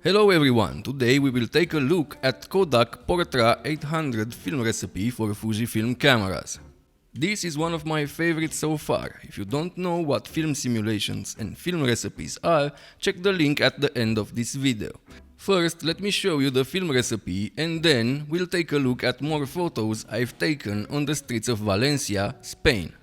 Hello everyone, today we will take a look at Kodak Portra 800 film recipe for Fujifilm cameras. This is one of my favorites so far. If you don't know what film simulations and film recipes are, check the link at the end of this video. First, let me show you the film recipe and then we'll take a look at more photos I've taken on the streets of Valencia, Spain.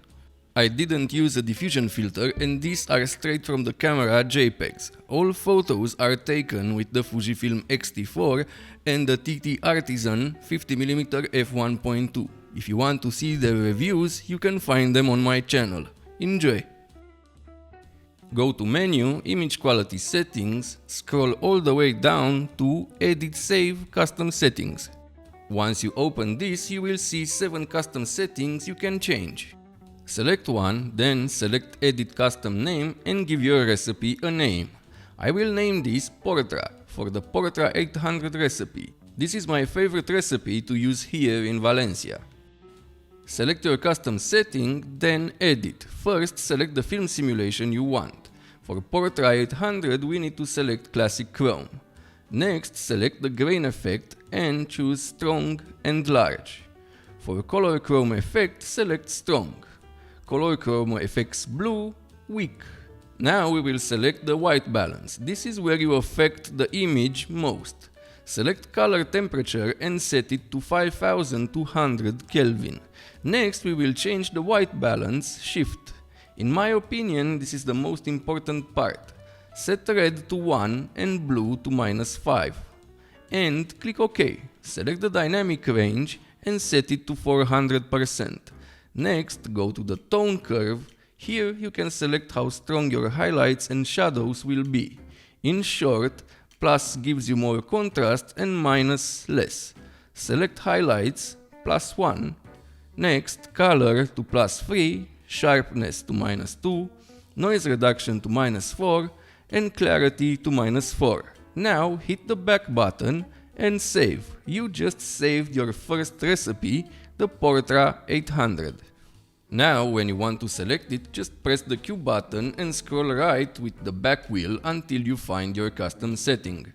I didn't use a diffusion filter and these are straight from the camera JPEGs. All photos are taken with the Fujifilm X-T4 and the TT Artisan 50mm f1.2. If you want to see the reviews, you can find them on my channel. Enjoy! Go to Menu, Image Quality Settings, scroll all the way down to Edit Save Custom Settings. Once you open this, you will see 7 custom settings you can change. Select one, then select Edit Custom Name and give your recipe a name. I will name this Portra for the Portra 800 recipe. This is my favorite recipe to use here in Valencia. Select your custom setting, then edit. First select the film simulation you want. For Portra 800 we need to select Classic Chrome. Next select the grain effect and choose Strong and Large. For Color Chrome effect select Strong. Color Chrome effects Blue, Weak. Now we will select the white balance. This is where you affect the image most. Select color temperature and set it to 5200 Kelvin. Next we will change the white balance shift. In my opinion, this is the most important part. Set red to 1 and blue to -5. And click OK. Select the dynamic range and set it to 400%. Next, go to the tone curve. Here you can select how strong your highlights and shadows will be. In short, plus gives you more contrast and minus less. Select highlights, +1. Next, color to +3, sharpness to -2, noise reduction to -4, and clarity to -4. Now hit the back button and save. You just saved your first recipe, the Portra 800. Now when you want to select it, just press the Q button and scroll right with the back wheel until you find your custom setting.